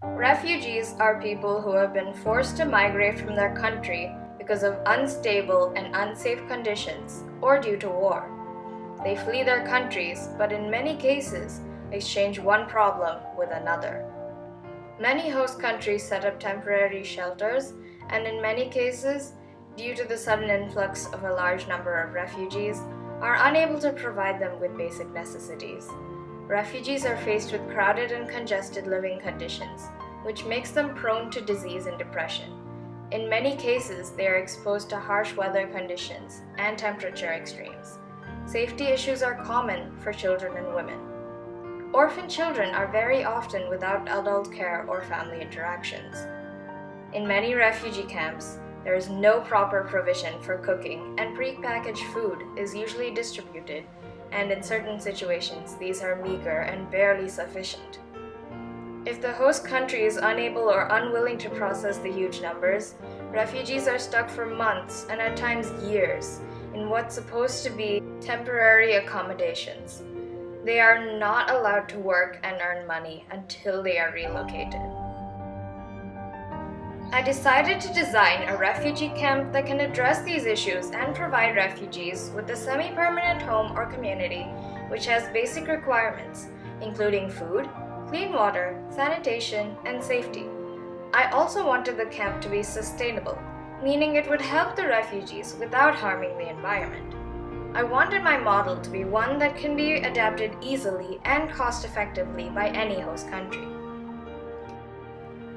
Refugees are people who have been forced to migrate from their country because of unstable and unsafe conditions or due to war. They flee their countries, but in many cases, exchange one problem with another. Many host countries set up temporary shelters, and in many cases, due to the sudden influx of a large number of refugees, are unable to provide them with basic necessities. Refugees are faced with crowded and congested living conditions, which makes them prone to disease and depression. In many cases, they are exposed to harsh weather conditions and temperature extremes. Safety issues are common for children and women. Orphan children are very often without adult care or family interactions. In many refugee camps, there is no proper provision for cooking, and pre-packaged food is usually distributed, and in certain situations, these are meager and barely sufficient. If the host country is unable or unwilling to process the huge numbers, refugees are stuck for months and at times years in what's supposed to be temporary accommodations. They are not allowed to work and earn money until they are relocated. I decided to design a refugee camp that can address these issues and provide refugees with a semi-permanent home or community which has basic requirements, including food, clean water, sanitation, and safety. I also wanted the camp to be sustainable, meaning it would help the refugees without harming the environment. I wanted my model to be one that can be adapted easily and cost-effectively by any host country.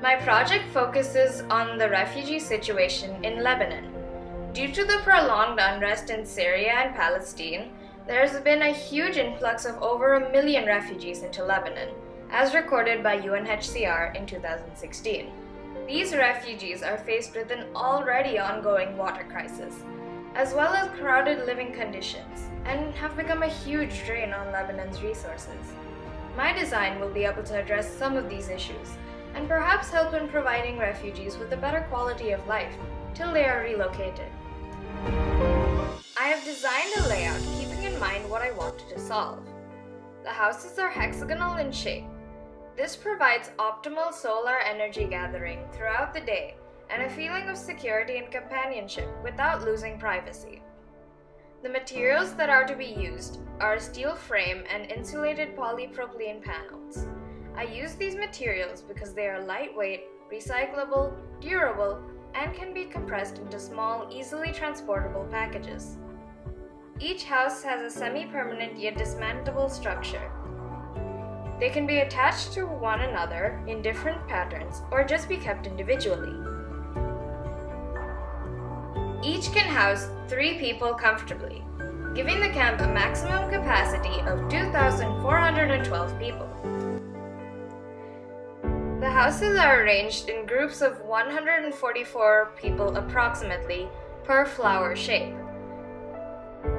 My project focuses on the refugee situation in Lebanon. Due to the prolonged unrest in Syria and Palestine, there has been a huge influx of over 1 million refugees into Lebanon, as recorded by UNHCR in 2016. These refugees are faced with an already ongoing water crisis, as well as crowded living conditions, and have become a huge drain on Lebanon's resources. My design will be able to address some of these issues, and perhaps help in providing refugees with a better quality of life till they are relocated. I have designed a layout keeping in mind what I wanted to solve. The houses are hexagonal in shape. This provides optimal solar energy gathering throughout the day and a feeling of security and companionship without losing privacy. The materials that are to be used are a steel frame and insulated polypropylene panels. I use these materials because they are lightweight, recyclable, durable, and can be compressed into small, easily transportable packages. Each house has a semi-permanent yet dismantleable structure. They can be attached to one another in different patterns or just be kept individually. Each can house 3 people comfortably, giving the camp a maximum capacity of 2,412 people. The houses are arranged in groups of 144 people approximately per flower shape.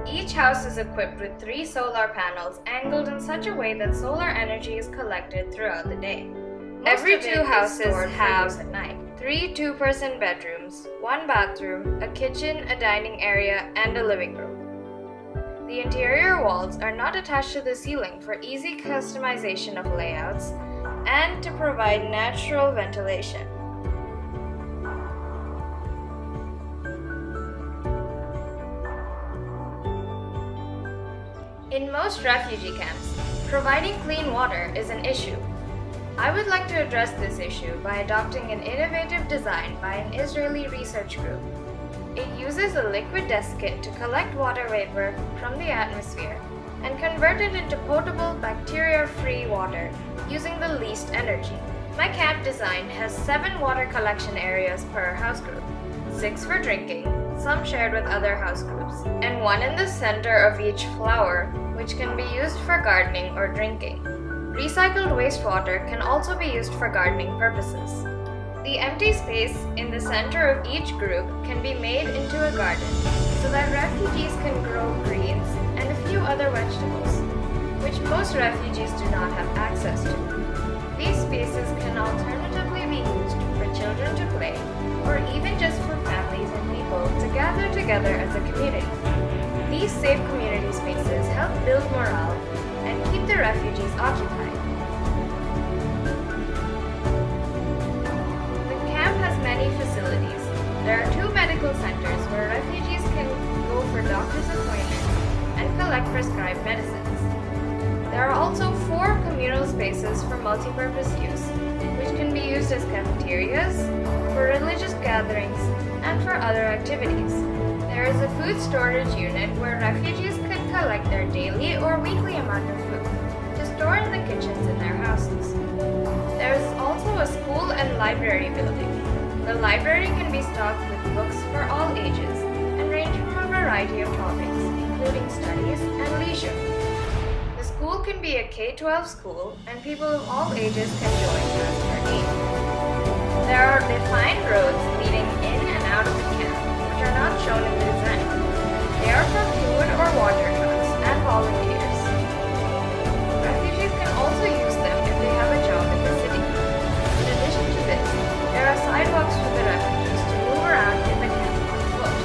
Each house is equipped with 3 solar panels angled in such a way that solar energy is collected throughout the day. Every 2 houses have 3 two-person bedrooms, 1 bathroom, a kitchen, a dining area, and a living room. The interior walls are not attached to the ceiling for easy customization of layouts and to provide natural ventilation. In most refugee camps, providing clean water is an issue. I would like to address this issue by adopting an innovative design by an Israeli research group. It uses a liquid desiccant to collect water vapor from the atmosphere and convert it into potable, bacteria-free water using the least energy. My camp design has 7 water collection areas per house group, 6 for drinking, some shared with other house groups, and 1 in the center of each flower, which can be used for gardening or drinking. Recycled wastewater can also be used for gardening purposes. The empty space in the center of each group can be made into a garden so that refugees can grow greens and a few other vegetables, which most refugees do not have access to. These spaces can alternatively be used for children to play, or even just for families and people to gather together as a community. These safe community spaces help build morale and keep the refugees occupied. medical centers where refugees can go for doctor's appointments and collect prescribed medicines. There are also 4 communal spaces for multi-purpose use, which can be used as cafeterias, for religious gatherings, and for other activities. There is a food storage unit where refugees could collect their daily or weekly amount of food to store in the kitchens in their houses. There is also a school and library building. The library can be stocked with books for all ages and range from a variety of topics, including studies and leisure. The school can be a K-12 school, and people of all ages can join as per need. There are defined roads leading in and out of the camp, which are not shown in the design. They are for food or water trucks and volunteers. Refugees can also use them if they have a job in the city. In addition to this, there are sidewalks for the refugees to move around in the camp on foot.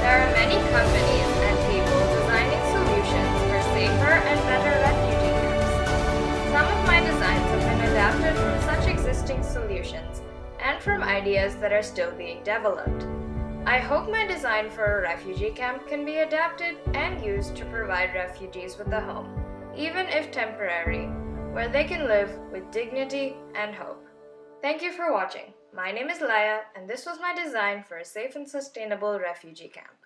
There are many companies and people designing solutions for safer and better refugee camps. Some of my designs have been adapted from such existing solutions and from ideas that are still being developed. I hope my design for a refugee camp can be adapted and used to provide refugees with a home, even if temporary, where they can live with dignity and hope. Thank you for watching. My name is Laya, and this was my design for a safe and sustainable refugee camp.